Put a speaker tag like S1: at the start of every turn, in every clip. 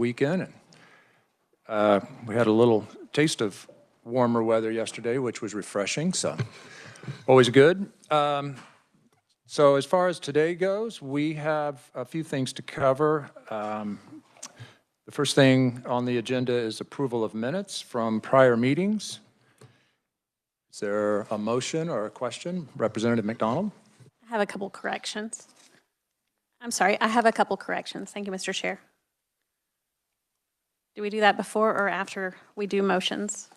S1: weekend. And we had a little taste of warmer weather yesterday, which was refreshing, so always good. So as far as today goes, we have a few things to cover. The first thing on the agenda is approval of minutes from prior meetings. Is there a motion or a question? Representative McDonald?
S2: I have a couple corrections. I'm sorry, I have a couple corrections. Thank you, Mr. Chair. Do we do that before or after we do motions?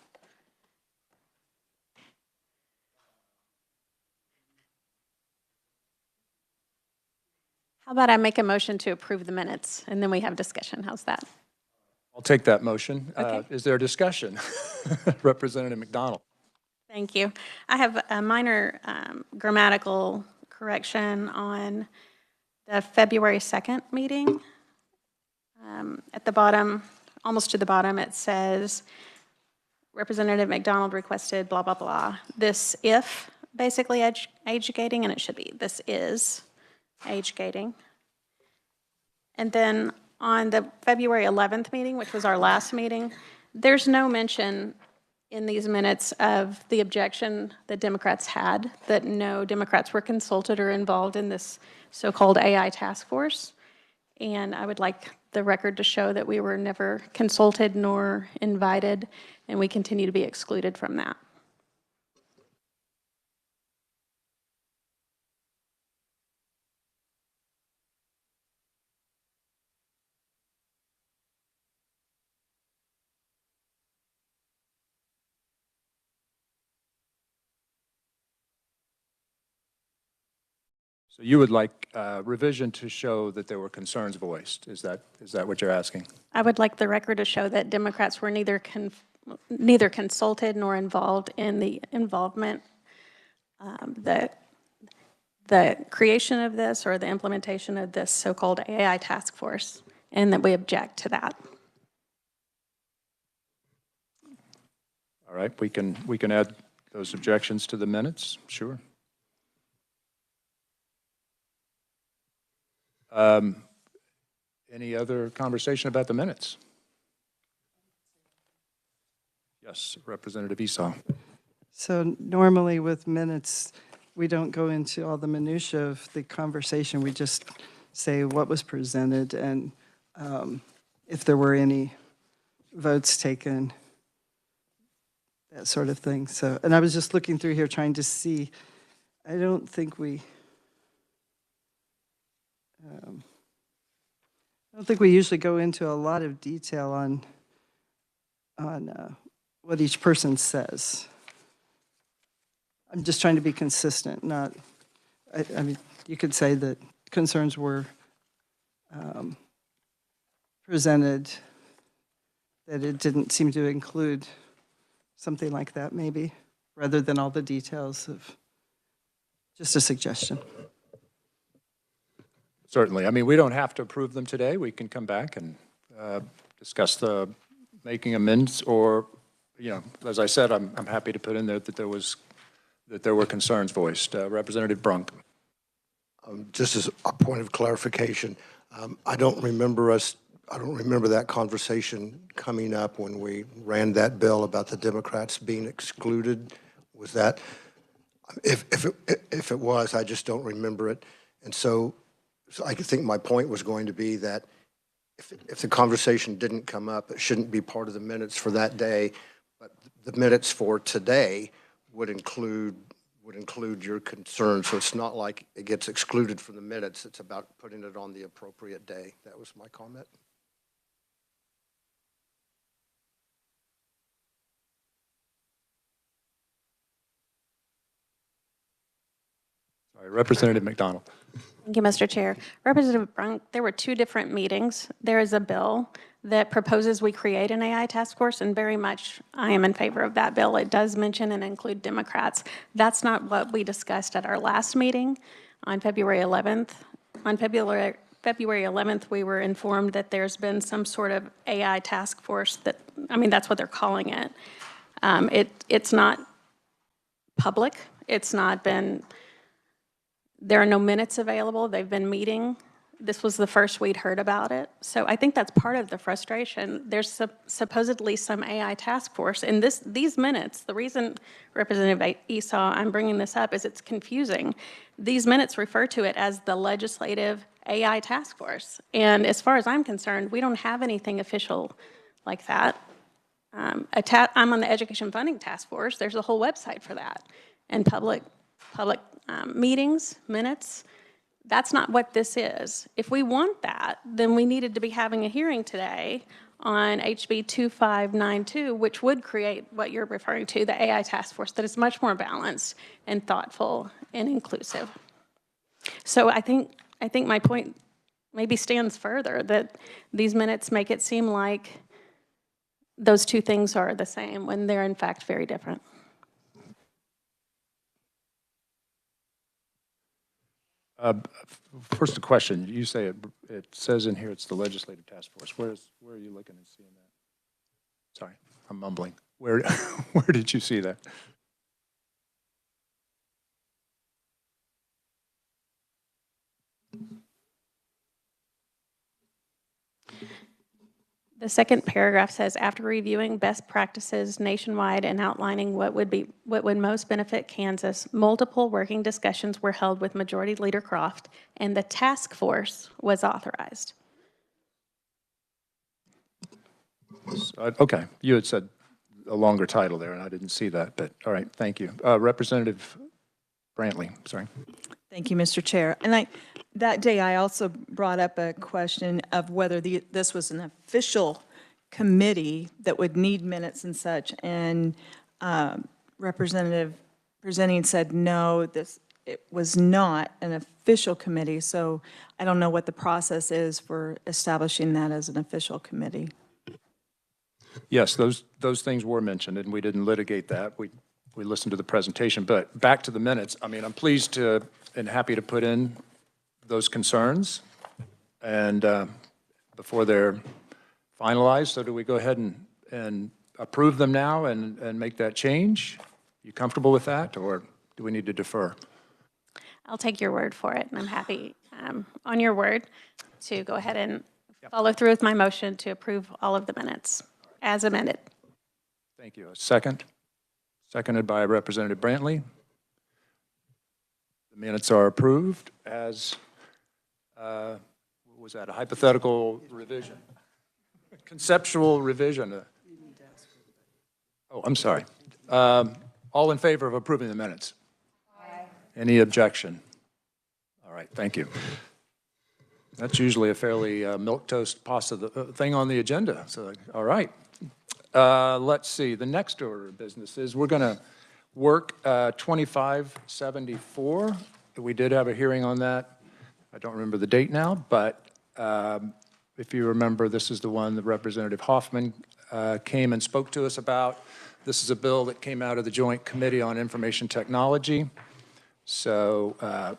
S2: How about I make a motion to approve the minutes and then we have discussion? How's that?
S1: I'll take that motion.
S2: Okay.
S1: Is there a discussion? Representative McDonald.
S2: Thank you. I have a minor grammatical correction on the February 2nd meeting. At the bottom, almost to the bottom, it says, Representative McDonald requested blah, blah, blah. This if, basically age gating, and it should be this is age gating. And then on the February 11th meeting, which was our last meeting, there's no mention in these minutes of the objection that Democrats had, that no Democrats were consulted or involved in this so-called AI task force. And I would like the record to show that we were never consulted nor invited, and we continue to be excluded from that.
S1: So you would like revision to show that there were concerns voiced. Is that what you're asking?
S2: I would like the record to show that Democrats were neither consulted nor involved in the involvement, the creation of this or the implementation of this so-called AI task force, and that we object to that.
S1: All right, we can add those objections to the minutes, sure. Any other conversation about the minutes? Yes, Representative Esau.
S3: So normally with minutes, we don't go into all the minutia of the conversation. We just say what was presented and if there were any votes taken, that sort of thing. So, and I was just looking through here trying to see, I don't think we usually go into a lot of detail on what each person says. I'm just trying to be consistent, not, I mean, you could say that concerns were presented, that it didn't seem to include something like that maybe, rather than all the details of, just a suggestion.
S1: Certainly. I mean, we don't have to approve them today. We can come back and discuss the making amendments, or, you know, as I said, I'm happy to put in there that there were concerns voiced. Representative Brunk.
S4: Just as a point of clarification, I don't remember that conversation coming up when we ran that bill about the Democrats being excluded. Was that, if it was, I just don't remember it. And so I think my point was going to be that if the conversation didn't come up, it shouldn't be part of the minutes for that day, but the minutes for today would include your concerns. So it's not like it gets excluded from the minutes. It's about putting it on the appropriate day. That was my comment.
S1: Sorry, Representative McDonald.
S2: Thank you, Mr. Chair. Representative Brunk, there were two different meetings. There is a bill that proposes we create an AI task force, and very much I am in favor of that bill. It does mention and include Democrats. That's not what we discussed at our last meeting on February 11th. On February 11th, we were informed that there's been some sort of AI task force that, I mean, that's what they're calling it. It's not public. It's not been, there are no minutes available. They've been meeting This was the first we'd heard about it. So I think that's part of the frustration. There's supposedly some AI task force, and these minutes, the reason, Representative Esau, I'm bringing this up is it's confusing. These minutes refer to it as the Legislative AI Task Force. And as far as I'm concerned, we don't have anything official like that. I'm on the Education Funding Task Force. There's a whole website for that. And public meetings, minutes, that's not what this is. If we want that, then we needed to be having a hearing today on HB 2592, which would create what you're referring to, the AI task force, that is much more balanced and thoughtful and inclusive. So I think my point maybe stands further, that these minutes make it seem like those two things are the same when they're in fact very different.
S1: First, a question. You say it says in here it's the Legislative Task Force. Where are you looking and seeing that? Sorry, I'm mumbling. Where did you see that?
S2: The second paragraph says, after reviewing best practices nationwide and outlining what would most benefit Kansas, multiple working discussions were held with Majority Leader Croft, and the task force was authorized.
S1: Okay, you had said a longer title there, and I didn't see that, but all right, thank you. Representative Brantley, sorry.
S5: Thank you, Mr. Chair. And that day, I also brought up a question of whether this was an official committee that would need minutes and such. And Representative presenting said, no, it was not an official committee. So I don't know what the process is for establishing that as an official committee.
S1: Yes, those things were mentioned, and we didn't litigate that. We listened to the presentation, but back to the minutes. I mean, I'm pleased to and happy to put in those concerns and before they're finalized. So do we go ahead and approve them now and make that change? You comfortable with that, or do we need to defer?
S2: I'll take your word for it, and I'm happy on your word to go ahead and follow through with my motion to approve all of the minutes as amended.
S1: Thank you. A second? Seconded by Representative Brantley. The minutes are approved as, what was that, a hypothetical revision? Conceptual revision. Oh, I'm sorry. All in favor of approving the minutes? Aye. Any objection? All right, thank you. That's usually a fairly milquetoast pasta thing on the agenda. So, all right. Let's see. The next order of business is we're going to work 2574. We did have a hearing on that. I don't remember the date now, but if you remember, this is the one that Representative Hoffman came and spoke to us about. This is a bill that came out of the Joint Committee on Information Technology. So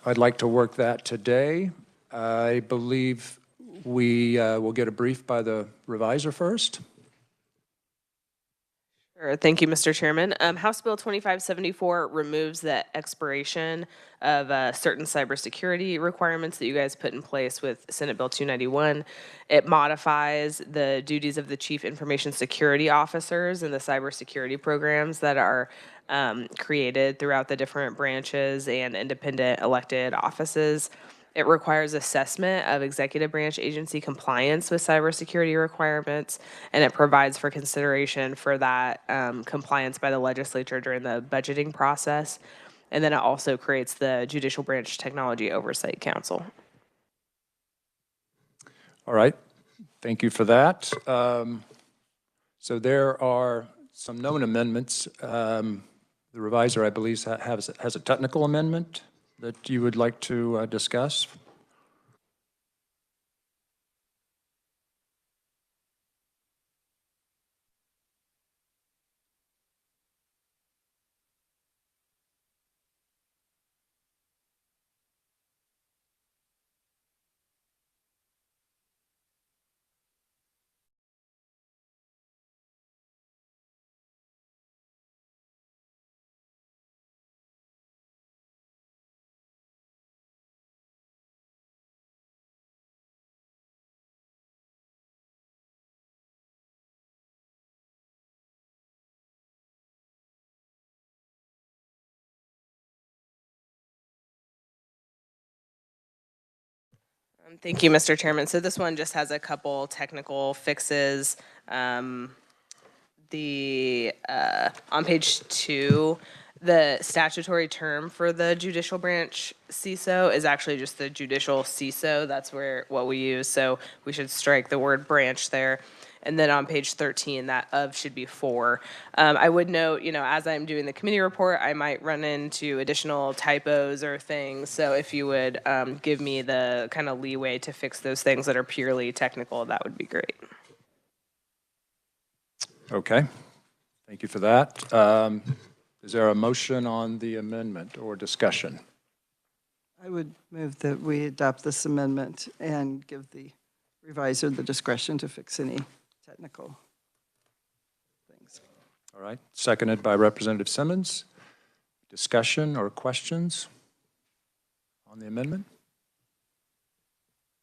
S1: I'd like to work that today. I believe we will get a brief by the reviser first.
S6: Sure. Thank you, Mr. Chairman. House Bill 2574 removes the expiration of certain cybersecurity requirements that you guys put in place with Senate Bill 291. It modifies the duties of the Chief Information Security Officers and the cybersecurity programs that are created throughout the different branches and independent elected offices. It requires assessment of executive branch agency compliance with cybersecurity requirements, and it provides for consideration for that compliance by the legislature during the budgeting process. And then it also creates the Judicial Branch Technology Oversight Council.
S1: All right. Thank you for that. So there are some known amendments. The reviser, I believe, has a technical amendment that you would like to discuss?
S6: Thank you, Mr. Chairman. So this one just has a couple technical fixes. On page 2, the statutory term for the judicial branch CISO is actually just the judicial CISO. That's what we use. So we should strike the word branch there. And then on page 13, that of should be for. I would note, as I'm doing the committee report, I might run into additional typos or things. So if you would give me the kind of leeway to fix those things that are purely technical, that would be great.
S1: Okay, thank you for that. Is there a motion on the amendment or discussion?
S3: I would move that we adopt this amendment and give the reviser the discretion to fix any technical things.
S1: All right, seconded by Representative Simmons. Discussion or questions on the amendment?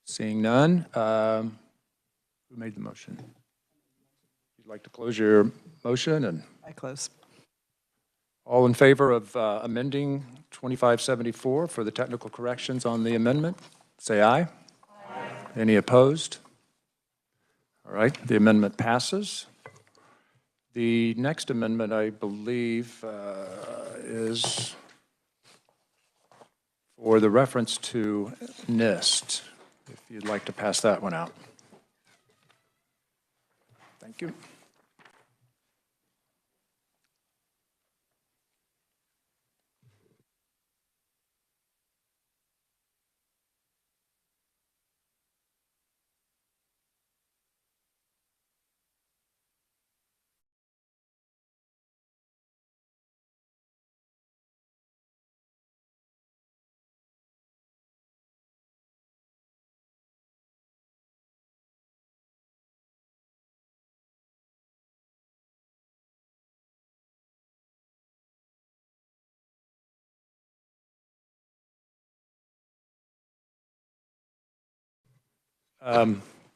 S1: Seeing none, who made the motion? You'd like to close your motion, and
S3: I close.
S1: all in favor of amending 2574 for the technical corrections on the amendment, say aye. Aye. Any opposed? All right, the amendment passes. The next amendment, I believe, is for the reference to NIST, if you'd like to pass that one out. Thank you.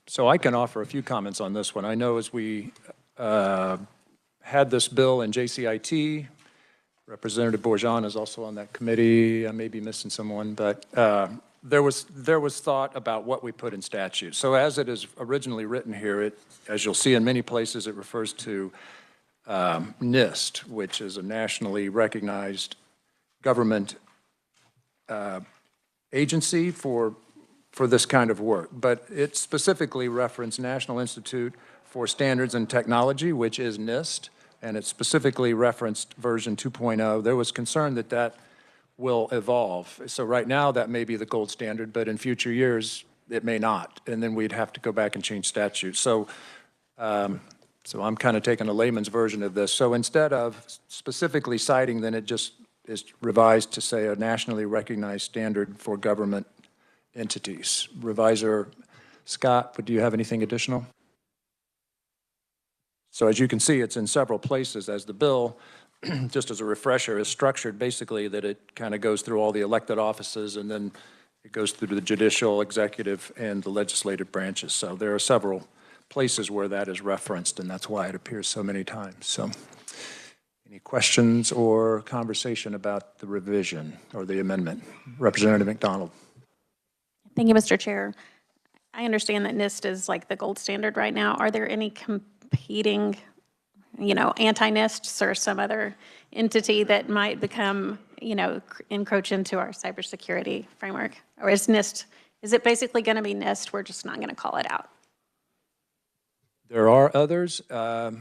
S1: So I can offer a few comments on this one. I know as we had this bill in JCIT, Representative Bourgeon is also on that committee. I may be missing someone, but there was thought about what we put in statute. So as it is originally written here, as you'll see in many places, it refers to NIST, which is a nationally recognized government agency for this kind of work. But it specifically referenced National Institute for Standards and Technology, which is NIST, and it specifically referenced version 2.0. There was concern that that will evolve. So right now, that may be the gold standard, but in future years, it may not. And then we'd have to go back and change statutes. So I'm kind of taking a layman's version of this. So instead of specifically citing, then it just is revised to say a nationally recognized standard for government entities. Reviser Scott, do you have anything additional? So as you can see, it's in several places as the bill, just as a refresher, is structured basically that it kind of goes through all the elected offices and then it goes through the judicial, executive, and the legislative branches. So there are several places where that is referenced, and that's why it appears so many times. So any questions or conversation about the revision or the amendment? Representative McDonald.
S2: Thank you, Mr. Chair. I understand that NIST is like the gold standard right now. Are there any competing, anti-NISTs or some other entity that might become, encroach into our cybersecurity framework? Or is it basically going to be NIST? We're just not going to call it out.
S1: There are others. I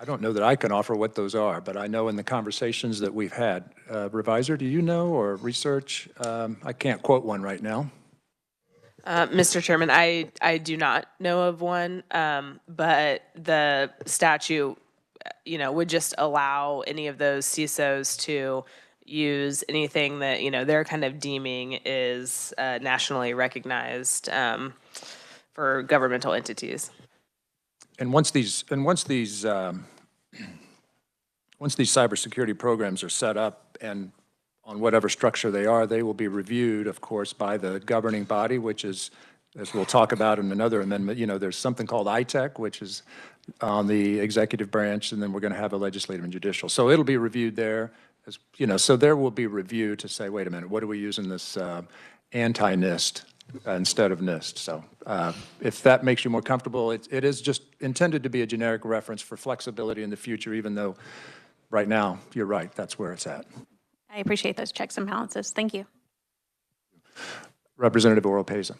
S1: don't know that I can offer what those are, but I know in the conversations that we've had. Reviser, do you know, or research? I can't quote one right now.
S6: Mr. Chairman, I do not know of one, but the statute, would just allow any of those CISOs to use anything that, they're kind of deeming is nationally recognized for governmental entities.
S1: And once these cybersecurity programs are set up and on whatever structure they are, they will be reviewed, of course, by the governing body, which is, as we'll talk about in another amendment, there's something called ITEC, which is on the executive branch, and then we're going to have a legislative and judicial. So it'll be reviewed there, so there will be review to say, wait a minute, what are we using this anti-NIST instead of NIST. So if that makes you more comfortable, it is just intended to be a generic reference for flexibility in the future, even though right now, you're right, that's where it's at.
S2: I appreciate those checks and balances. Thank you.
S1: Representative Oropesa.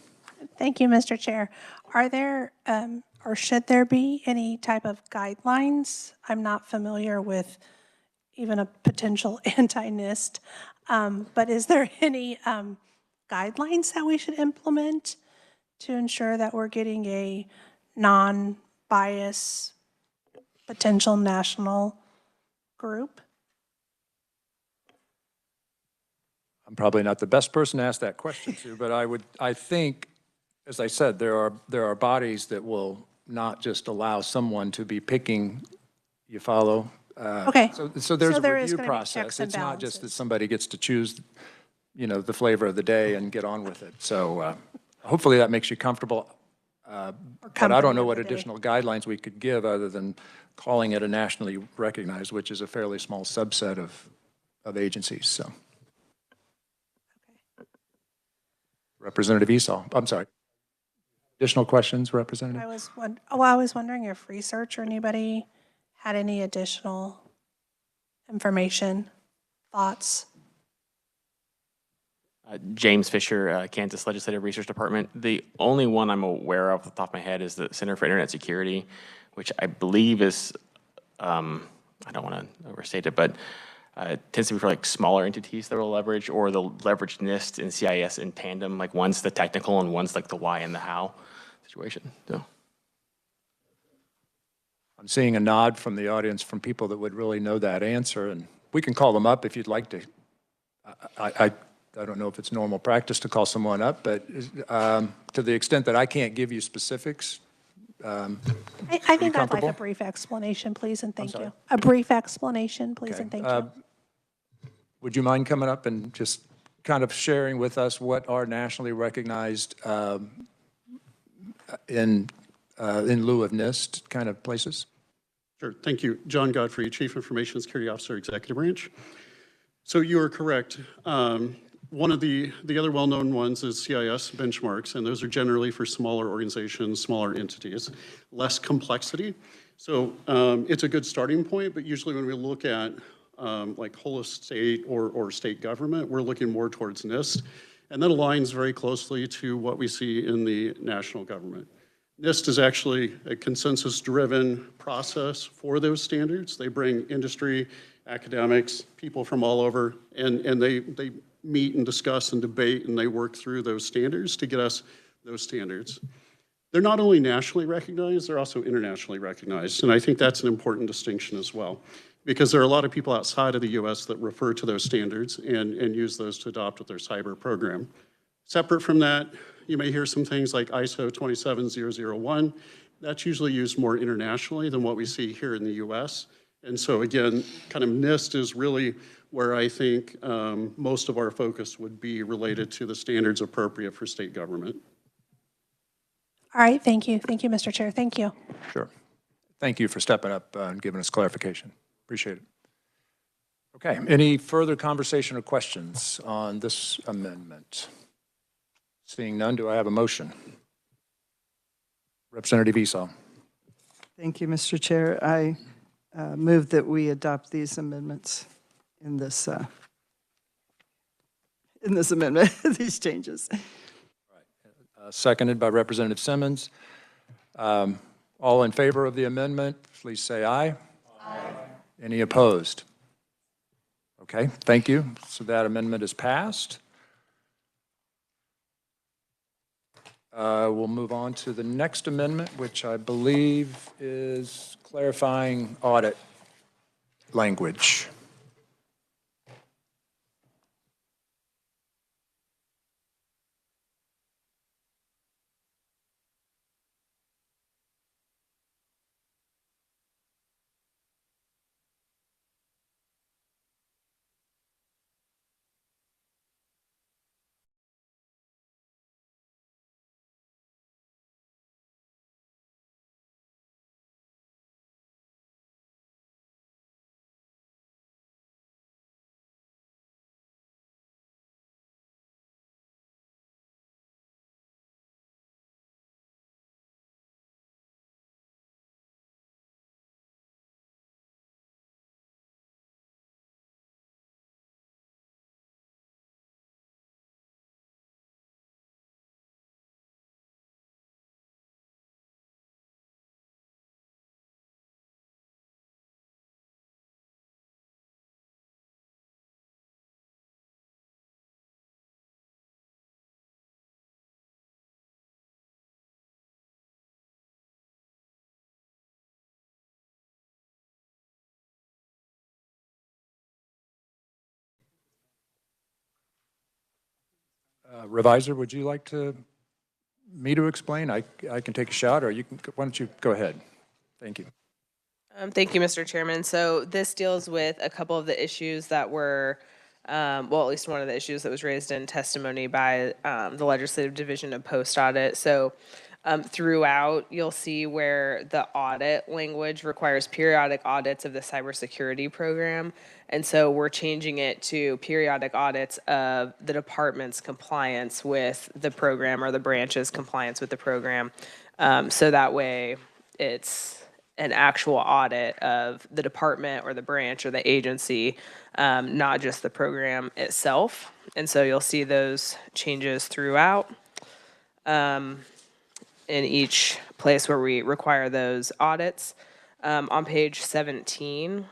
S7: Thank you, Mr. Chair. Are there, or should there be any type of guidelines? I'm not familiar with even a potential anti-NIST, but is there any guidelines that we should implement to ensure that we're getting a non-bias potential national group?
S1: I'm probably not the best person to ask that question to, but I think, as I said, there are bodies that will not just allow someone to be picking, you follow?
S7: Okay.
S1: So there's
S7: So
S1: a
S7: there is
S1: review
S7: gonna be
S1: process.
S7: checks and
S1: It's not just that
S7: balances.
S1: somebody gets to choose, the flavor of the day and get on with it. So hopefully that makes you comfortable. But I don't
S7: company
S1: know
S7: of
S1: what
S7: the day.
S1: additional guidelines we could give other than calling it a nationally recognized, which is a fairly small subset of agencies, so. Representative Esau, I'm sorry. Additional questions, Representative?
S7: I was wondering if research or anybody had any additional information, thoughts?
S8: James Fisher, Kansas Legislative Research Department. The only one I'm aware of off the top of my head is the Center for Internet Security, which I believe is, I don't want to overstate it, but it tends to be for like smaller entities that will leverage, or they'll leverage NIST and CIS in tandem. Like one's the technical and one's like the why and the how situation. So.
S1: I'm seeing a nod from the audience from people that would really know that answer, and we can call them up if you'd like to. I don't know if it's normal practice to call someone up, but to the extent that I can't give you specifics.
S7: I think I'd like
S1: comfortable?
S7: a brief explanation, please, and thank
S1: sorry?
S7: you. A brief explanation, please,
S1: Okay.
S7: and thank you.
S1: Would you mind coming up and just kind of sharing with us what are nationally recognized in lieu of NIST kind of places?
S9: Sure, thank you. John Godfrey, Chief Information Security Officer, Executive Branch. So you are correct. One of the other well-known ones is CIS benchmarks, and those are generally for smaller organizations, smaller entities, less complexity. So it's a good starting point, but usually when we look at like whole of state or state government, we're looking more towards NIST, and that aligns very closely to what we see in the national government. NIST is actually a consensus-driven process for those standards. They bring industry, academics, people from all over, and they meet and discuss and debate, and they work through those standards to get us those standards. They're not only nationally recognized, they're also internationally recognized, and I think that's an important distinction as well, because there are a lot of people outside of the US that refer to those standards and use those to adopt with their cyber program. Separate from that, you may hear some things like ISO 27001. That's usually used more internationally than what we see here in the US. And so again, kind of NIST is really where I think most of our focus would be related to the standards appropriate for state government.
S7: All right, thank you. Thank you, Mr. Chair. Thank you.
S1: Sure. Thank you for stepping up and giving us clarification. Appreciate it. Okay, any further conversation or questions on this amendment? Seeing none, do I have a motion? Representative Esau.
S3: Thank you, Mr. Chair. I move that we adopt these amendments in this amendment, these changes.
S1: Seconded by Representative Simmons. All in favor of the amendment, please say aye. Aye. Any opposed? Okay, thank you. So that amendment is passed. We'll move on to the next amendment, which I believe is clarifying audit language. Reviser, would you like me to explain? I can take a shot, or you can, why don't you go ahead? Thank you.
S6: Thank you, Mr. Chairman. So this deals with a couple of the issues that were, well, at least one of the issues that was raised in testimony by the Legislative Division of Post Audit. So throughout, you'll see where the audit language requires periodic audits of the cybersecurity program. And so we're changing it to periodic audits of the department's compliance with the program or the branch's compliance with the program. So that way it's an actual audit of the department or the branch or the agency, not just the program itself. And so you'll see those changes throughout in each place where we require those audits. On page 17,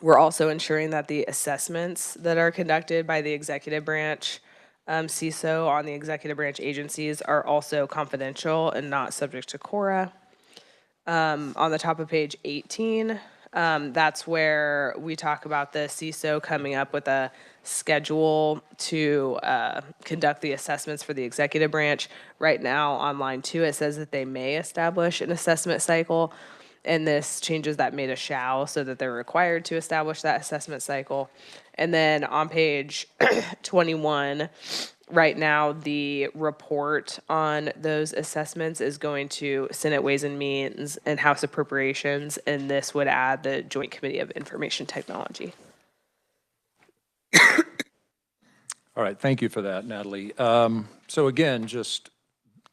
S6: we're also ensuring that the assessments that are conducted by the executive branch CISO on the executive branch agencies are also confidential and not subject to KORA. On the top of page 18, that's where we talk about the CISO coming up with a schedule to conduct the assessments for the executive branch. Right now, on line 2, it says that they may establish an assessment cycle, and this changes that may to shall so that they're required to establish that assessment cycle. And then on page 21, right now, the report on those assessments is going to Senate Ways and Means and House Appropriations, and this would add the Joint Committee of Information Technology.
S1: All right, thank you for that, Natalie. So again, just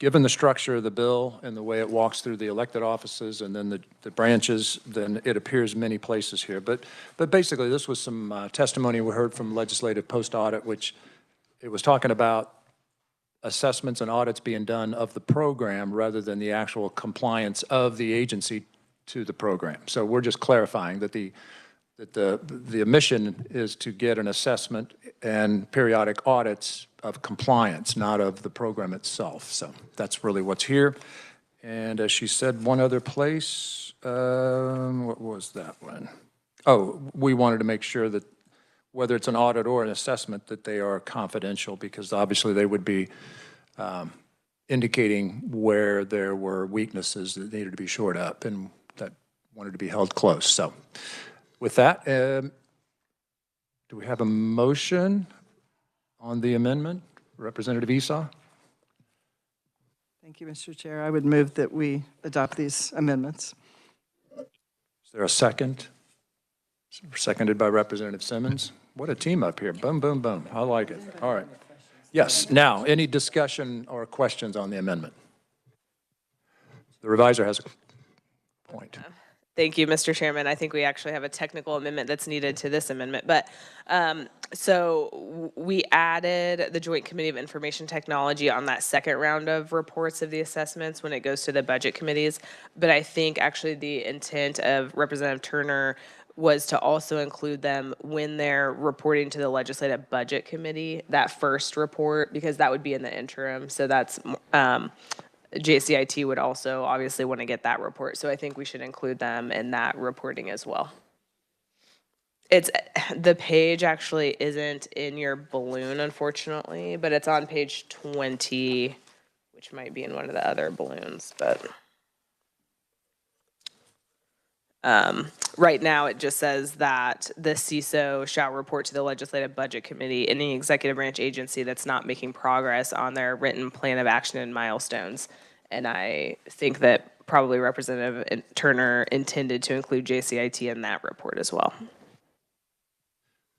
S1: given the structure of the bill and the way it walks through the elected offices and then the branches, then it appears many places here. But basically, this was some testimony we heard from Legislative Post Audit, which it was talking about assessments and audits being done of the program rather than the actual compliance of the agency to the program. So we're just clarifying that the mission is to get an assessment and periodic audits of compliance, not of the program itself. So that's really what's here. And as she said, one other place, what was that one? Oh, we wanted to make sure that whether it's an audit or an assessment, that they are confidential, because obviously they would be indicating where there were weaknesses that needed to be shored up and that wanted to be held close. So with that, do we have a motion on the amendment? Representative Esau?
S3: Thank you, Mr. Chair. I would move that we adopt these amendments.
S1: Is there a second? Seconded by Representative Simmons. What a team up here. Boom, boom, boom. I like it. All right. Yes. Now, any discussion or questions on the amendment? The reviser has a point.
S6: Thank you, Mr. Chairman. I think we actually have a technical amendment that's needed to this amendment. But so we added the Joint Committee of Information Technology on that second round of reports of the assessments when it goes to the budget committees. But I think actually the intent of Representative Turner was to also include them when they're reporting to the Legislative Budget Committee, that first report, because that would be in the interim. So that's JCIT would also obviously want to get that report. So I think we should include them in that reporting as well. It's the page actually isn't in your balloon, unfortunately, but it's on page 20, which might be in one of the other balloons, but right now it just says that the CISO shall report to the Legislative Budget Committee any executive branch agency that's not making progress on their written plan of action and milestones. And I think that probably Representative Turner intended to include JCIT in that report as well.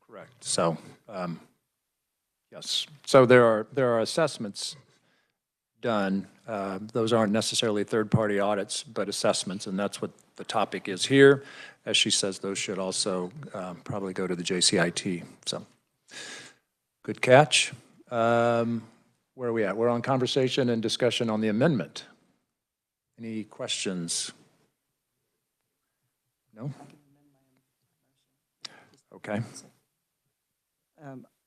S1: Correct. So, yes. So there are assessments done. Those aren't necessarily third-party audits, but assessments, and that's what the topic is here. As she says, those should also probably go to the JCIT. So, good catch. Where are we at? We're on conversation and discussion on the amendment. Any questions? No? Okay.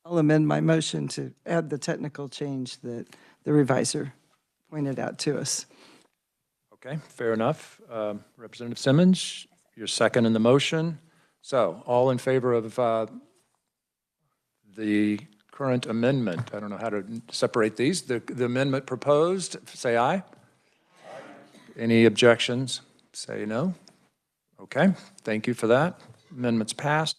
S3: I'll amend my motion to add the technical change that the reviser pointed out to us.
S1: Okay, fair enough. Representative Simmons, you're second in the motion. So all in favor of the current amendment. I don't know how to separate these. The amendment proposed, say aye. Any objections? Say no. Okay, thank you for that. Amendment's passed.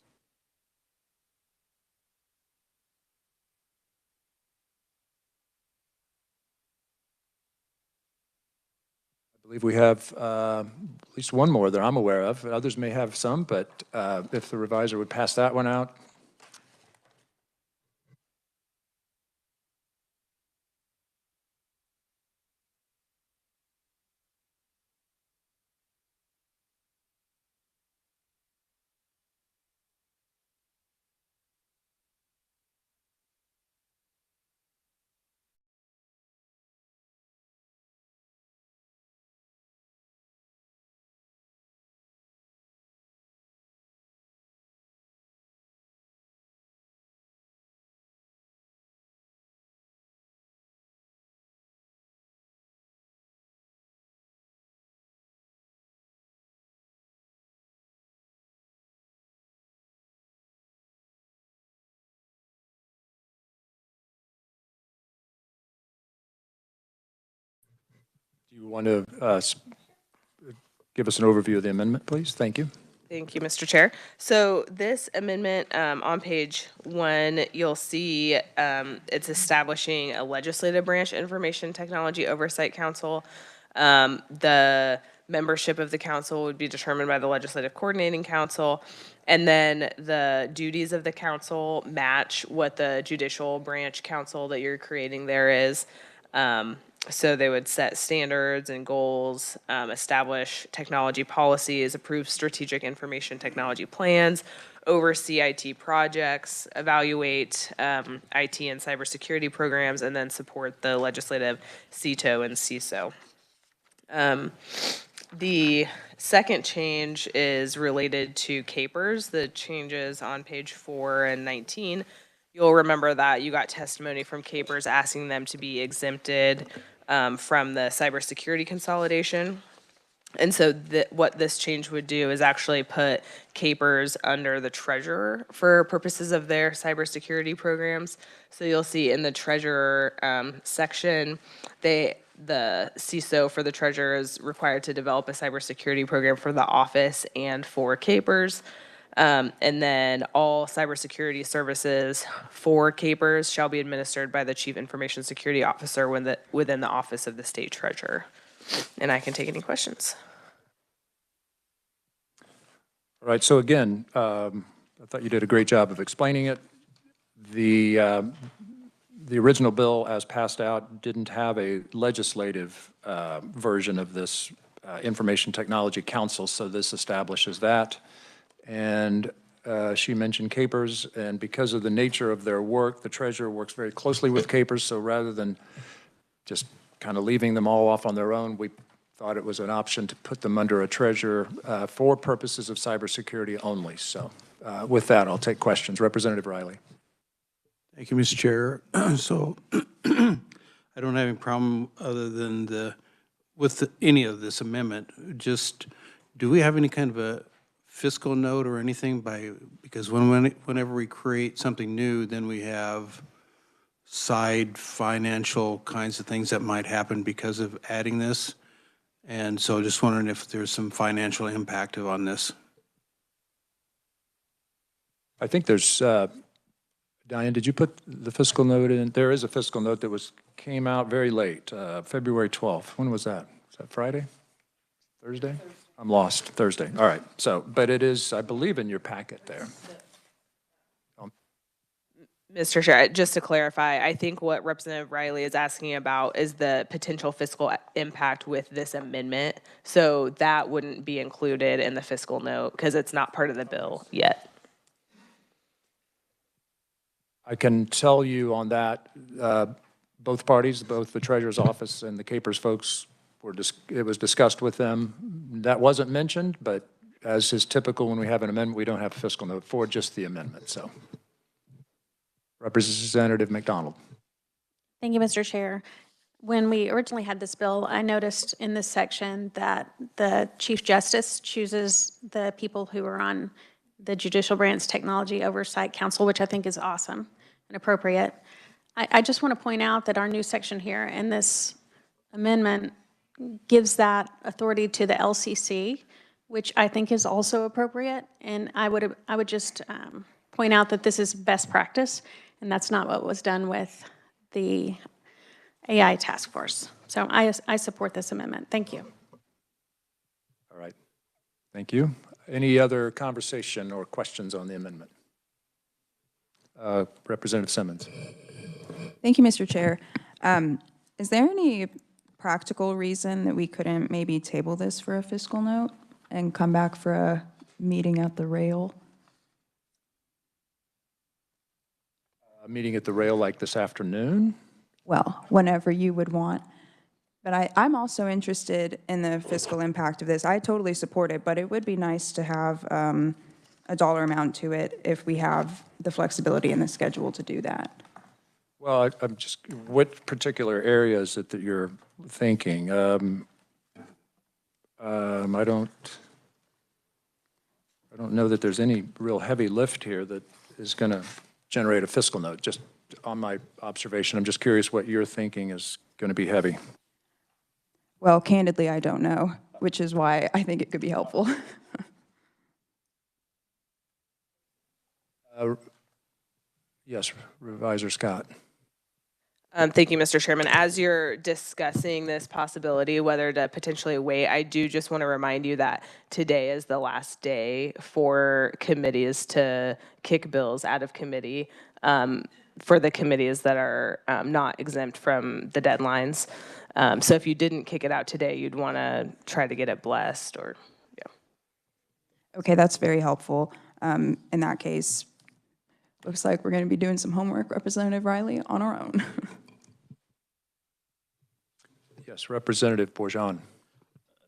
S1: I believe we have at least one more that I'm aware of. Others may have some, but if the reviser would pass that one out. Do you want to give us an overview of the amendment, please? Thank you.
S6: Thank you, Mr. Chair. So this amendment on page 1, you'll see it's establishing a legislative branch information technology oversight council. The membership of the council would be determined by the legislative coordinating council. And then the duties of the council match what the judicial branch council that you're creating there is. So they would set standards and goals, establish technology policies, approve strategic information technology plans, oversee IT projects, evaluate IT and cybersecurity programs, and then support the legislative CTO and CISO. The second change is related to CAPERS, the changes on page 4 and 19. You'll remember that you got testimony from CAPERS asking them to be exempted from the cybersecurity consolidation. And so what this change would do is actually put CAPERS under the treasurer for purposes of their cybersecurity programs. So you'll see in the treasurer section, the CISO for the treasurer is required to develop a cybersecurity program for the office and for CAPERS. And then all cybersecurity services for CAPERS shall be administered by the Chief Information Security Officer within the office of the state treasurer. And I can take any questions.
S1: All right, so again, I thought you did a great job of explaining it. The original bill as passed out didn't have a legislative version of this Information Technology Council, so this establishes that. And she mentioned CAPERS, and because of the nature of their work, the treasurer works very closely with CAPERS, so rather than just kind of leaving them all off on their own, we thought it was an option to put them under a treasurer for purposes of cybersecurity only. So with that, I'll take questions. Representative Riley.
S10: Thank you, Mr. Chair. So I don't have any problem other than any of this amendment. Just, do we have any kind of a fiscal note or anything because whenever we create something new, then we have side financial kinds of things that might happen because of adding this. And so just wondering if there's some financial impact on this.
S1: I think there's, Diane, did you put the fiscal note in? There is a fiscal note that came out very late, February 12th. When was that? Was that Friday? Thursday? I'm lost. Thursday. All right. So, but it is, I believe, in your packet there.
S6: Mr. Chair, just to clarify, I think what Representative Riley is asking about is the potential fiscal impact with this amendment. So that wouldn't be included in the fiscal note because it's not part of the bill yet.
S1: I can tell you on that, both parties, both the Treasurer's Office and the CAPERS folks, it was discussed with them. That wasn't mentioned, but as is typical when we have an amendment, we don't have a fiscal note for just the amendment. So, Representative McDonald.
S2: Thank you, Mr. Chair. When we originally had this bill, I noticed in this section that the Chief Justice chooses the people who are on the Judicial Branch Technology Oversight Council, which I think is awesome. and appropriate. I just want to point out that our new section here in this amendment gives that authority to the LCC, which I think is also appropriate. And I would just point out that this is best practice, and that's not what was done with the AI task force. So I support this amendment. Thank you.
S1: All right. Thank you. Any other conversation or questions on the amendment? Representative Simmons.
S11: Thank you, Mr. Chair. Is there any practical reason that we couldn't maybe table this for a fiscal note and come back for a meeting at the rail?
S1: A meeting at the rail like this afternoon?
S11: Well, whenever you would want. But I'm also interested in the fiscal impact of this. I totally support it, but it would be nice to have a dollar amount to it if we have the flexibility in the schedule to do that.
S1: Well, I'm just, what particular area is it that you're thinking? I don't know that there's any real heavy lift here that is going to generate a fiscal note. Just on my observation, I'm just curious what you're thinking is going to be heavy.
S11: Well, candidly, I don't know, which is why I think it could be helpful.
S1: Yes, Revisor Scott.
S6: Thank you, Mr. Chairman. As you're discussing this possibility, whether to potentially wait, I do just want to remind you that today is the last day for committees to kick bills out of committee for the committees that are not exempt from the deadlines. So if you didn't kick it out today, you'd want to try to get it blessed or, yeah.
S11: Okay, that's very helpful. In that case, looks like we're going to be doing some homework, Representative Riley, on our own.
S1: Yes, Representative Bourgeon.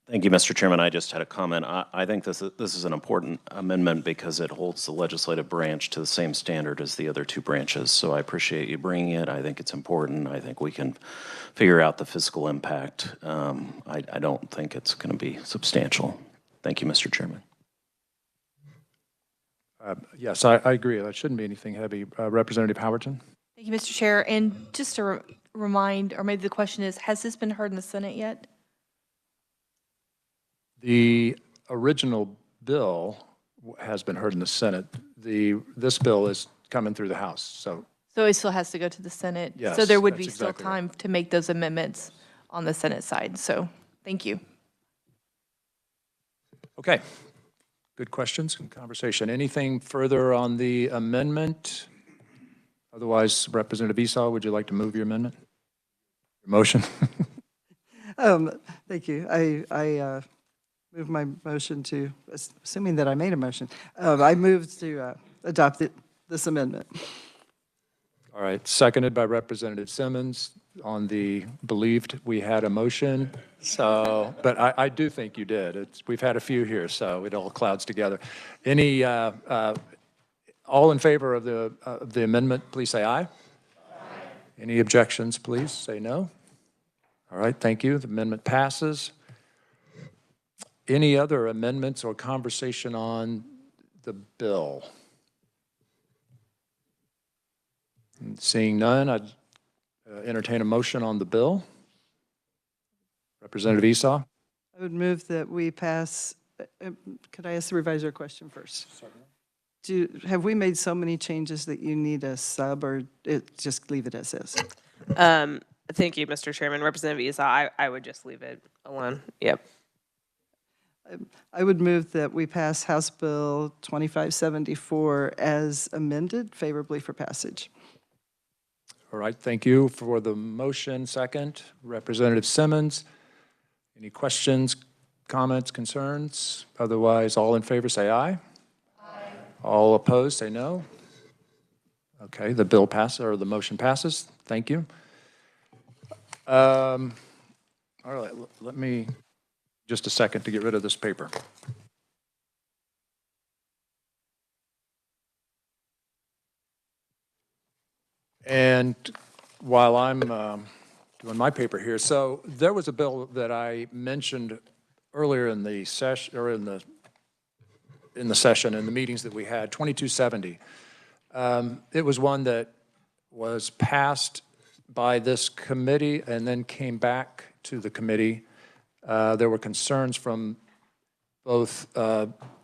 S12: Thank you, Mr. Chairman. I just had a comment. I think this is an important amendment because it holds the legislative branch to the same standard as the other two branches. So I appreciate you bringing it. I think it's important. I think we can figure out the fiscal impact. I don't think it's going to be substantial. Thank you, Mr. Chairman.
S1: Yes, I agree. That shouldn't be anything heavy. Representative Howerton.
S13: Thank you, Mr. Chair. And just to remind, or maybe the question is, has this been heard in the Senate yet?
S1: The original bill has been heard in the Senate. This bill is coming through the House, so.
S13: So it still has to go to the Senate?
S1: Yes,
S13: so there would
S1: that's
S13: be still
S1: exactly
S13: time to make those amendments on the Senate side. So thank you.
S1: Okay. Good questions and conversation. Anything further on the amendment? Otherwise, Representative Esau, would you like to move your amendment? Your motion?
S3: Thank you. I move my motion to, assuming that I made a motion, I move to adopt this amendment.
S1: All right, seconded by Representative Simmons on the believed we had a motion. So, but I do think you did. We've had a few here, so it all clouds together. Any, all in favor of the amendment, please say aye. Aye. Any objections, please say no. All right, thank you. The amendment passes. Any other amendments or conversation on the bill? Seeing none, I'd entertain a motion on the bill. Representative Esau?
S3: I would move that we pass, could I ask the revisor a question first? Have we made so many changes that you need a sub, or just leave it as is?
S6: Thank you, Mr. Chairman. Representative Esau, I would just leave it alone. Yep.
S3: I would move that we pass House Bill 2574 as amended, favorably for passage.
S1: All right, thank you for the motion. Second, Representative Simmons. Any questions, comments, concerns? Otherwise, all in favor say aye. Aye. All opposed say no. Okay, the bill passes, or the motion passes. Thank you. All right, let me, just a second to get rid of this paper. And while I'm doing my paper here, so there was a bill that I mentioned earlier in the session, or in the session, in the meetings that we had, 2270. It was one that was passed by this committee and then came back to the committee, there were concerns from both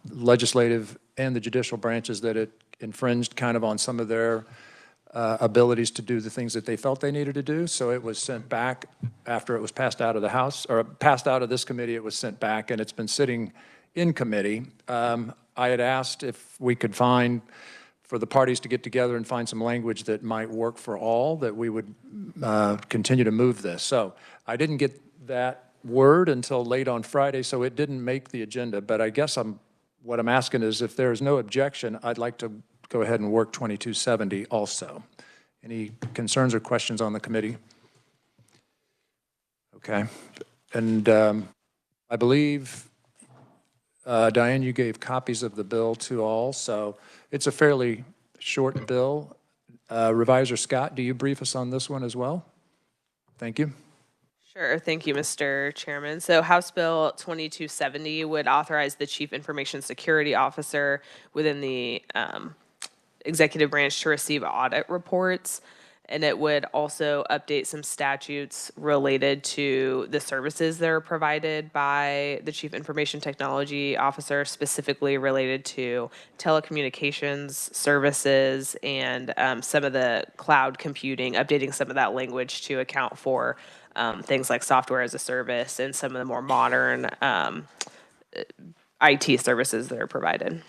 S1: legislative and the judicial branches that it infringed kind of on some of their abilities to do the things that they felt they needed to do. So it was sent back after it was passed out of the House, or passed out of this committee, it was sent back, and it's been sitting in committee. I had asked if we could find, for the parties to get together and find some language that might work for all, that we would continue to move this. So I didn't get that word until late on Friday, so it didn't make the agenda. But I guess what I'm asking is, if there is no objection, I'd like to go ahead and work 2270 also. Any concerns or questions on the committee? Okay. And I believe, Diane, you gave copies of the bill to all, so it's a fairly short bill. Revisor Scott, do you brief us on this one as well? Thank you.
S6: Sure. Thank you, Mr. Chairman. So House Bill 2270 would authorize the Chief Information Security Officer within the executive branch to receive audit reports. And it would also update some statutes related to the services that are provided by the Chief Information Technology Officer, specifically related to telecommunications services and some of the cloud computing, updating some of that language to account for things like software as a service and some of the more modern IT services that are provided.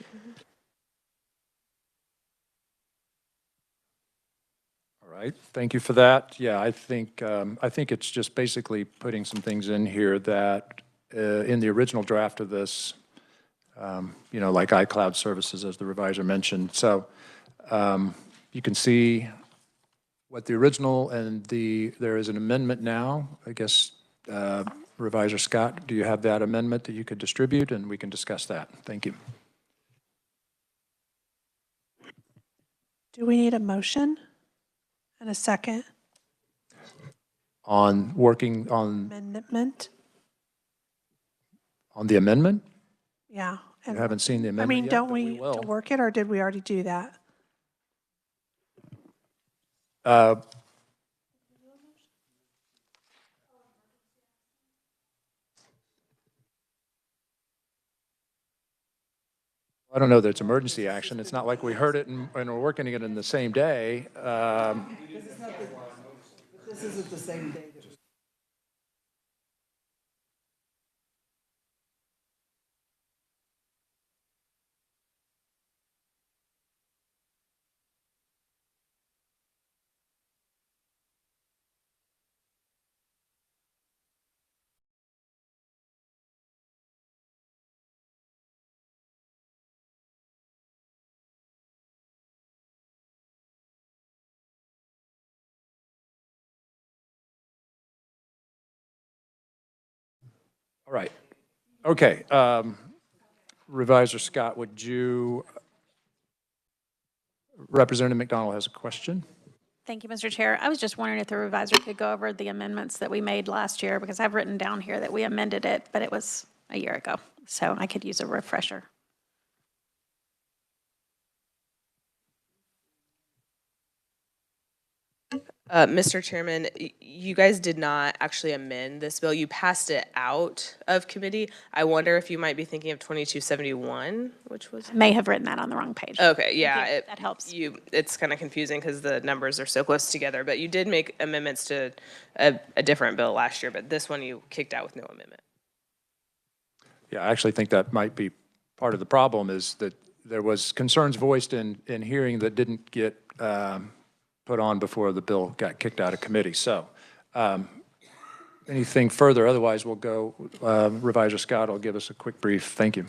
S1: All right, thank you for that. Yeah, I think it's just basically putting some things in here that in the original draft of this, like iCloud services, as the reviser mentioned. So you can see what the original and there is an amendment now. I guess, Reviser Scott, do you have that amendment that you could distribute, and we can discuss that? Thank you.
S7: Do we need a motion and a second?
S1: On working on
S7: Amendment?
S1: the amendment?
S7: Yeah.
S1: You haven't seen the
S7: I
S1: amendment
S7: mean,
S1: yet,
S7: don't
S1: but
S7: we
S1: will.
S7: to work it, or did we already do that?
S1: I don't know that it's emergency action. It's not like we heard it and we're working it in the same day.
S3: This isn't the same day.
S1: All right. Okay. Reviser Scott, Representative McDonald has a question.
S2: Thank you, Mr. Chair. I was just wondering if the reviser could go over the amendments that we made last year, because I've written down here that we amended it, but it was a year ago. So I could use a refresher.
S6: Mr. Chairman, you guys did not actually amend this bill. You passed it out of committee. I wonder if you might be thinking of 2271, which was?
S2: I may have written that on the wrong page.
S6: Okay, yeah.
S2: That helps.
S6: It's kind of confusing because the numbers are so close together, but you did make amendments to a different bill last year, but this one you kicked out with no amendment.
S1: Yeah, I actually think that might be part of the problem, is that there was concerns voiced in hearing that didn't get put on before the bill got kicked out of committee. So anything further? Otherwise, we'll go, Reviser Scott will give us a quick brief. Thank you.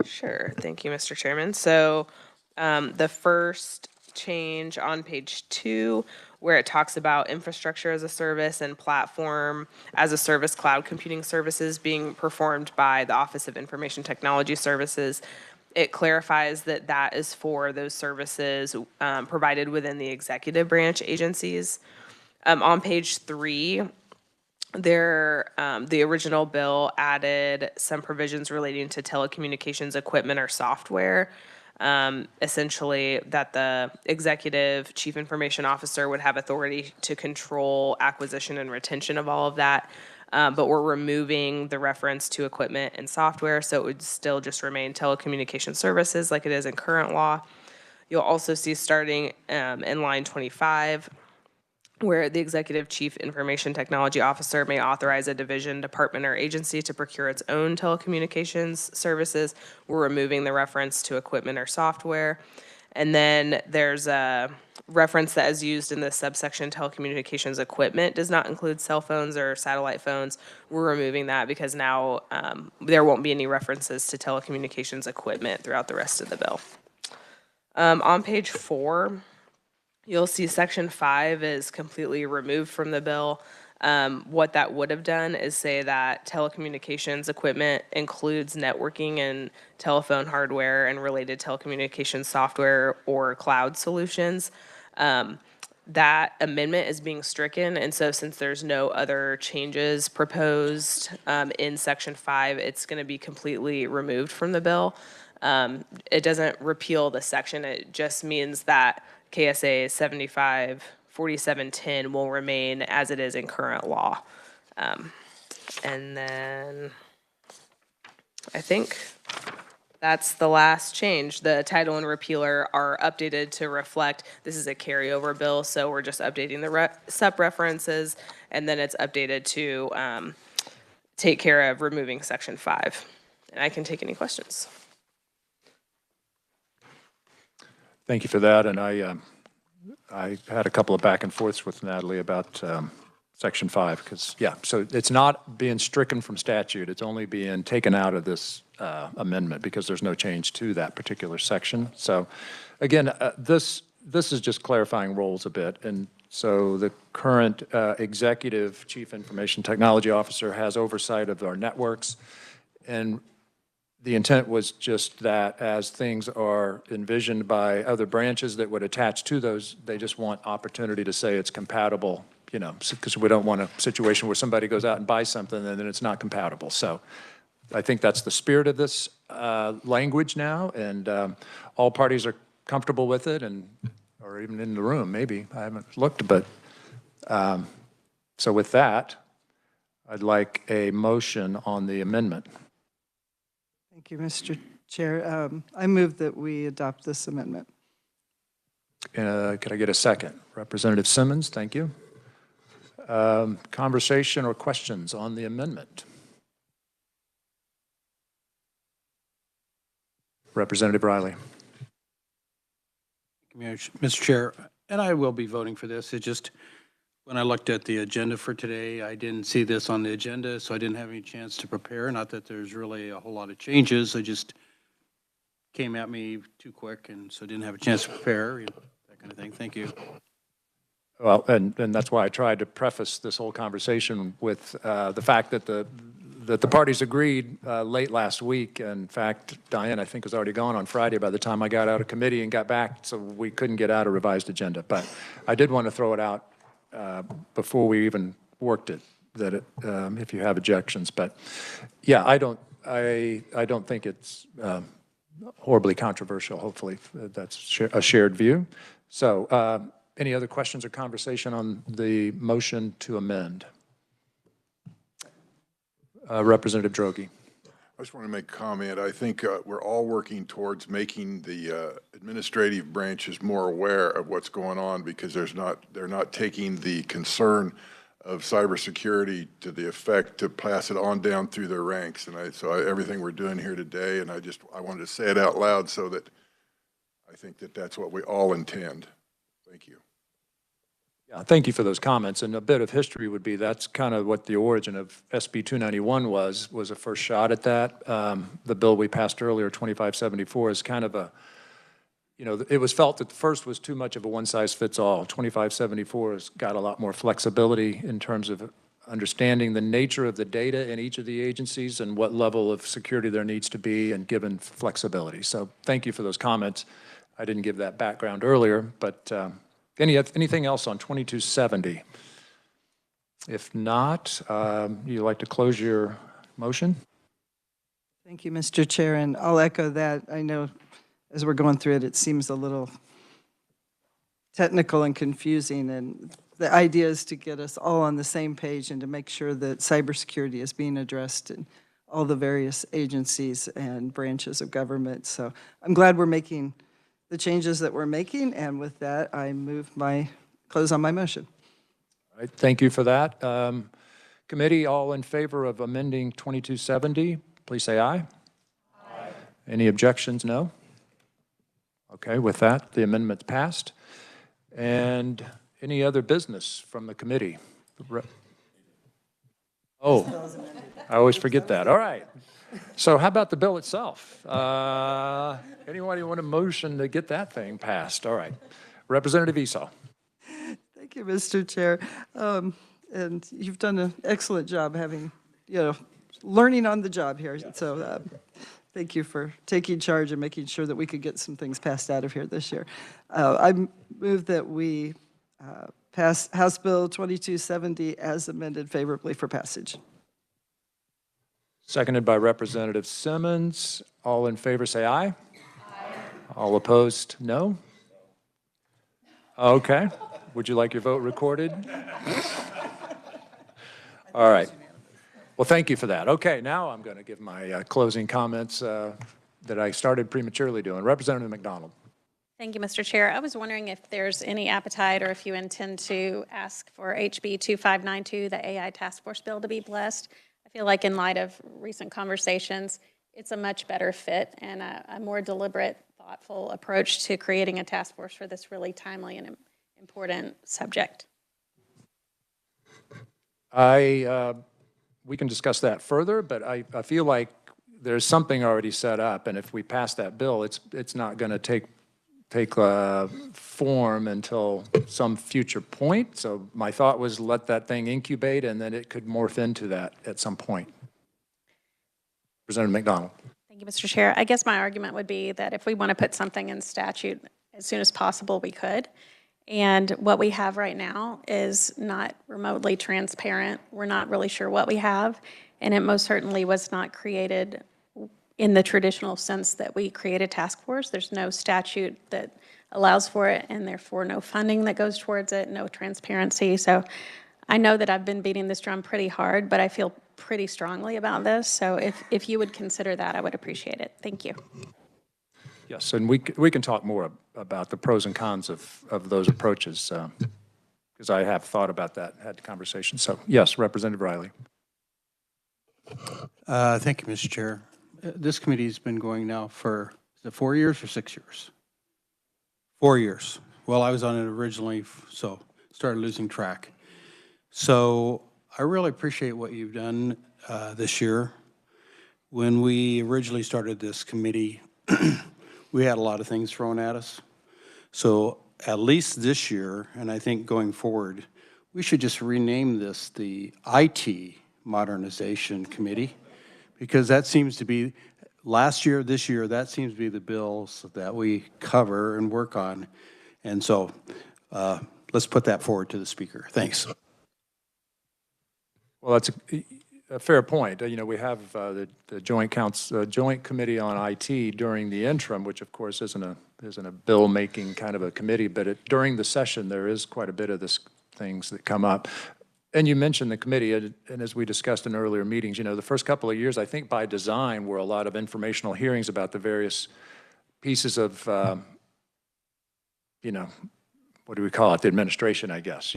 S6: Sure. Thank you, Mr. Chairman. So the first change on page 2, where it talks about infrastructure as a service and platform as a service cloud computing services being performed by the Office of Information Technology Services, it clarifies that that is for those services provided within the executive branch agencies. On page 3, the original bill added some provisions relating to telecommunications equipment or software. essentially that the executive chief information officer would have authority to control acquisition and retention of all of that. But we're removing the reference to equipment and software, so it would still just remain telecommunication services like it is in current law. You'll also see starting in line 25, where the executive chief information technology officer may authorize a division, department, or agency to procure its own telecommunications services. We're removing the reference to equipment or software. And then there's a reference that is used in the subsection telecommunications equipment does not include cell phones or satellite phones. We're removing that because now there won't be any references to telecommunications equipment throughout the rest of the bill. On page 4, you'll see section 5 is completely removed from the bill. What that would have done is say that telecommunications equipment includes networking and telephone hardware and related telecommunications software or cloud solutions. That amendment is being stricken, and so since there's no other changes proposed in section 5, it's going to be completely removed from the bill. It doesn't repeal the section, it just means that KSA 754710 will remain as it is in current law. And then I think that's the last change. The title and repealer are updated to reflect, this is a carryover bill, so we're just updating the sub-references, and then it's updated to take care of removing section 5. And I can take any questions.
S1: Thank you for that, and I had a couple of back and forths with Natalie about section 5, because, yeah, so it's not being stricken from statute, it's only being taken out of this amendment because there's no change to that particular section. So, again, this is just clarifying roles a bit, and so the current executive chief information technology officer has oversight of our networks, and the intent was just that as things are envisioned by other branches that would attach to those, they just want opportunity to say it's compatible, you know, because we don't want a situation where somebody goes out and buys something and then it's not compatible. So I think that's the spirit of this language now, and all parties are comfortable with it, and or even in the room, maybe. I haven't looked, but so with that, I'd like a motion on the amendment.
S3: Thank you, Mr. Chair. I move that we adopt this amendment.
S1: Could I get a second? Representative Simmons, thank you. Conversation or questions on the amendment? Representative Riley.
S10: Mr. Chair, and I will be voting for this. It just, when I looked at the agenda for today, I didn't see this on the agenda, so I didn't have any chance to prepare. Not that there's really a whole lot of changes. I just came at me too quick, and so didn't have a chance to prepare, you know, that kind of thing. Thank you.
S1: Well, and that's why I tried to preface this whole conversation with the fact that the parties agreed late last week. In fact, Diane, I think, was already gone on Friday by the time I got out of committee and got back, so we couldn't get out a revised agenda. But I did want to throw it out before we even worked it, that it, if you have objections. But yeah, I don't think it's horribly controversial. Hopefully that's a shared view. So any other questions or conversation on the motion to amend? Representative Droege.
S14: I just want to make a comment. I think we're all working towards making the administrative branches more aware of what's going on, because they're not taking the concern of cybersecurity to the effect to pass it on down through their ranks. And everything we're doing here today, and I wanted to say it out loud so that I think that that's what we all intend. Thank you.
S1: Yeah, thank you for those comments. And a bit of history would be that's kind of what the origin of SB 291 was a first shot at that. The bill we passed earlier, 2574, is kind of a, you know, it was felt that the first was too much of a one-size-fits-all. 2574 has got a lot more flexibility in terms of understanding the nature of the data in each of the agencies and what level of security there needs to be, and given flexibility. So thank you for those comments. I didn't give that background earlier, but anything else on 2270? If not, you'd like to close your motion?
S3: Thank you, Mr. Chair, and I'll echo that. I know as we're going through it, it seems a little technical and confusing, and the idea is to get us all on the same page and to make sure that cybersecurity is being addressed in all the various agencies and branches of government. So I'm glad we're making the changes that we're making, and with that, I close on my motion.
S1: All right, thank you for that. Committee, all in favor of amending 2270, please say aye. Aye. Any objections? No? Okay, with that, the amendment's passed. And any other business from the committee? Oh, I always forget that. All right. So how about the bill itself? Anybody want a motion to get that thing passed? All right. Representative Esau.
S3: Thank you, Mr. Chair. And you've done an excellent job having, learning on the job here. So thank you for taking charge and making sure that we could get some things passed out of here this year. I move that we pass House Bill 2270 as amended favorably for passage.
S1: Seconded by Representative Simmons. All in favor say aye. Aye. All opposed, no? Okay. Would you like your vote recorded? All right. Well, thank you for that. Okay, now I'm going to give my closing comments that I started prematurely doing. Representative McDonald.
S2: Thank you, Mr. Chair. I was wondering if there's any appetite or if you intend to ask for HB 2592, the AI Task Force bill, to be blessed. I feel like in light of recent conversations, it's a much better fit and a more deliberate, thoughtful approach to creating a task force for this really timely and important subject.
S1: We can discuss that further, but I feel like there's something already set up, and if we pass that bill, it's not going to take form until some future point. So my thought was let that thing incubate, and then it could morph into that at some point. Representative McDonald.
S2: Thank you, Mr. Chair. I guess my argument would be that if we want to put something in statute as soon as possible, we could. And what we have right now is not remotely transparent. We're not really sure what we have, and it most certainly was not created in the traditional sense that we create a task force. There's no statute that allows for it, and therefore no funding that goes towards it, no transparency. So I know that I've been beating this drum pretty hard, but I feel pretty strongly about this. So if you would consider that, I would appreciate it. Thank you.
S1: Yes, and we can talk more about the pros and cons of those approaches, because I have thought about that, had the conversation. So yes, Representative Riley.
S10: Thank you, Mr. Chair. This committee's been going now for, is it 4 years or 6 years? 4 years. Well, I was on it originally, so started losing track. So I really appreciate what you've done this year. When we originally started this committee, we had a lot of things thrown at us. So at least this year, and I think going forward, we should just rename this the IT Modernization Committee, because that seems to be, last year, this year, that seems to be the bills that we cover and work on. And so let's put that forward to the speaker. Thanks.
S1: Well, that's a fair point. We have the joint committee on IT during the interim, which of course isn't a bill-making kind of a committee, but during the session there is quite a bit of this things that come up. And you mentioned the committee, and as we discussed in earlier meetings, the first couple of years, I think by design, were a lot of informational hearings about the various pieces of, what do we call it, the administration, I guess,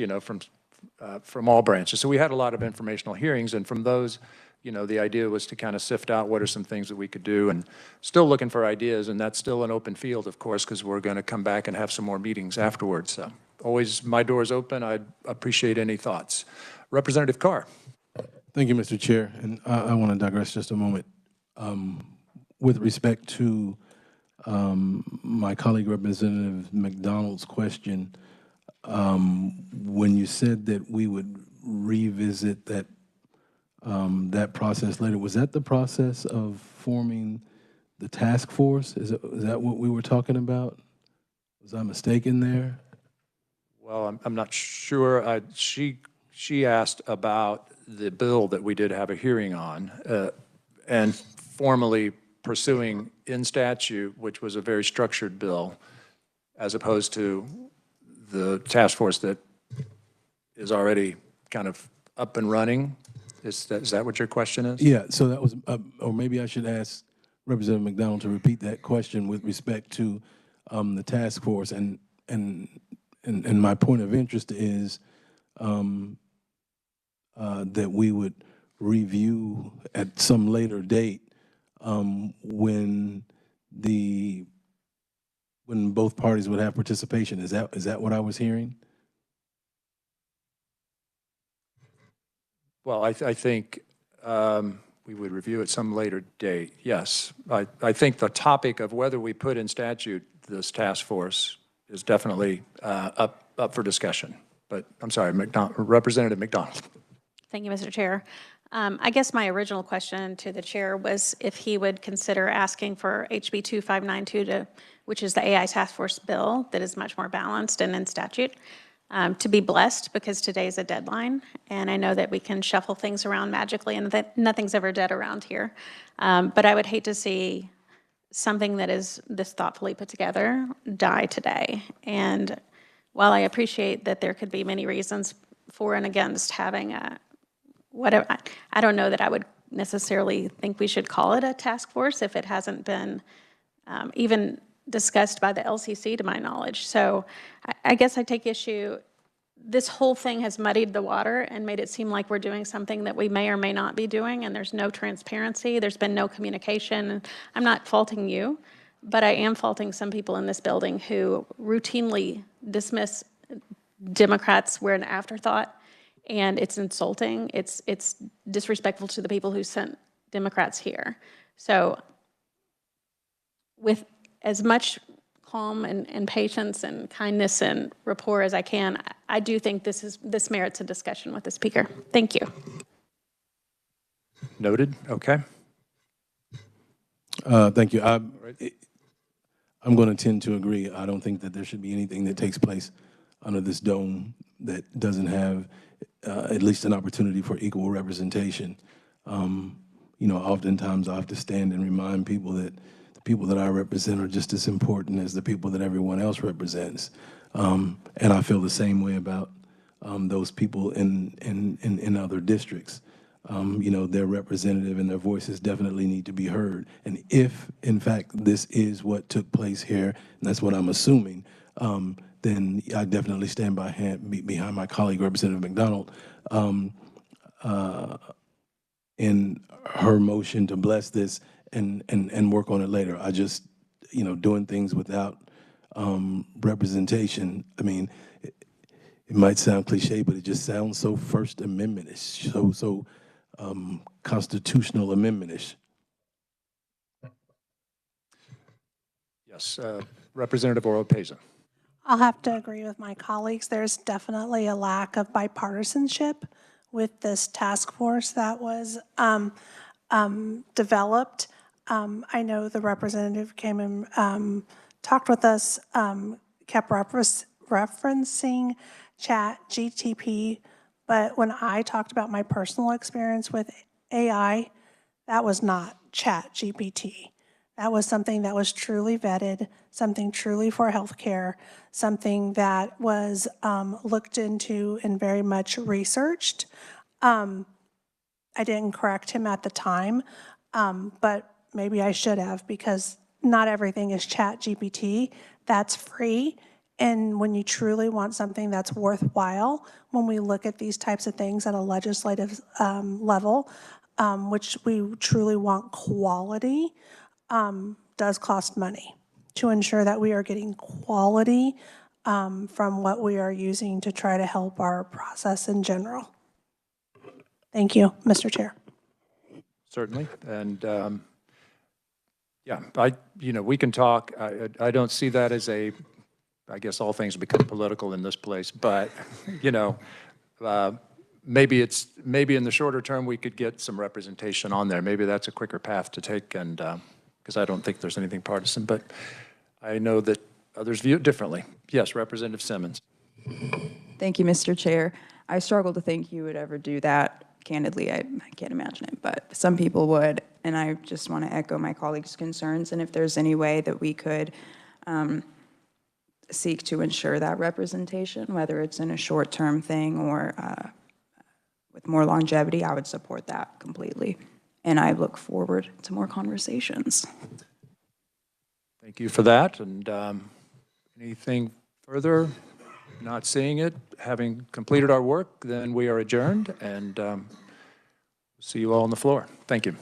S1: from all branches. So we had a lot of informational hearings, and from those, the idea was to kind of sift out what are some things that we could do, and still looking for ideas, and that's still an open field, of course, because we're going to come back and have some more meetings afterwards. So always, my door's open. I'd appreciate any thoughts. Representative Carr.
S15: Thank you, Mr. Chair, and I want to digress just a moment. With respect to my colleague, Representative McDonald's question, when you said that we would revisit that that process later, was that the process of forming the task force? Is that what we were talking about? Was I mistaken there?
S1: Well, I'm not sure. She asked about the bill that we did have a hearing on and formally pursuing in statute, which was a very structured bill, as opposed to the task force that is already kind of up and running? Is that what your question is?
S15: Yeah, so that was, or maybe I should ask Representative McDonald to repeat that question with respect to the task force. And my point of interest is that we would review at some later date when both parties would have participation. Is that what I was hearing?
S1: Well, I think we would review at some later date, yes. I think the topic of whether we put in statute this task force is definitely up for discussion. But I'm sorry, Representative McDonald.
S2: Thank you, Mr. Chair. I guess my original question to the chair was if he would consider asking for HB 2592, which is the AI task force bill that is much more balanced and in statute, to be blessed, because today's a deadline. And I know that we can shuffle things around magically and that nothing's ever dead around here. But I would hate to see something that is this thoughtfully put together die today. And while I appreciate that there could be many reasons for and against having a whatever, I don't know that I would necessarily think we should call it a task force if it hasn't been even discussed by the LCC to my knowledge. So I guess I take issue, this whole thing has muddied the water and made it seem like we're doing something that we may or may not be doing, and there's no transparency, there's been no communication. I'm not faulting you, but I am faulting some people in this building who routinely dismiss Democrats. We're an afterthought, and it's insulting. It's disrespectful to the people who sent Democrats here. So with as much calm and patience and kindness and rapport as I can, I do think this merits a discussion with the speaker. Thank you.
S1: Noted. Okay.
S15: Thank you. I'm going to tend to agree. I don't think that there should be anything that takes place under this dome that doesn't have at least an opportunity for equal representation. Oftentimes I have to stand and remind people that the people that I represent are just as important as the people that everyone else represents. And I feel the same way about those people in other districts. Their representative and their voices definitely need to be heard. And if, in fact, this is what took place here, and that's what I'm assuming, then I definitely stand behind my colleague, Representative McDonald, in her motion to bless this and work on it later. I just, doing things without representation, I mean, it might sound cliche, but it just sounds so First Amendment-ish, so constitutional amendment-ish.
S1: Yes, Representative Oropeza.
S7: I'll have to agree with my colleagues. There's definitely a lack of bipartisanship with this task force that was developed. I know the representative came and talked with us, kept referencing ChatGPT, but when I talked about my personal experience with AI, that was not ChatGPT. That was something that was truly vetted, something truly for healthcare, something that was looked into and very much researched. I didn't correct him at the time, but maybe I should have, because not everything is ChatGPT. That's free. And when you truly want something that's worthwhile, when we look at these types of things at a legislative level, which we truly want quality, does cost money to ensure that we are getting quality from what we are using to try to help our process in general. Thank you, Mr. Chair.
S1: Certainly. And yeah, we can talk. I don't see that as I guess all things become political in this place, but maybe in the shorter term we could get some representation on there. Maybe that's a quicker path to take, and because I don't think there's anything partisan, but I know that others view it differently. Yes, Representative Simmons.
S11: Thank you, Mr. Chair. I struggle to think you would ever do that, candidly, I can't imagine it, but some people would. And I just want to echo my colleagues' concerns. And if there's any way that we could seek to ensure that representation, whether it's in a short-term thing or with more longevity, I would support that completely. And I look forward to more conversations.
S1: Thank you for that. And anything further? Not seeing it. Having completed our work, then we are adjourned, and see you all on the floor. Thank you.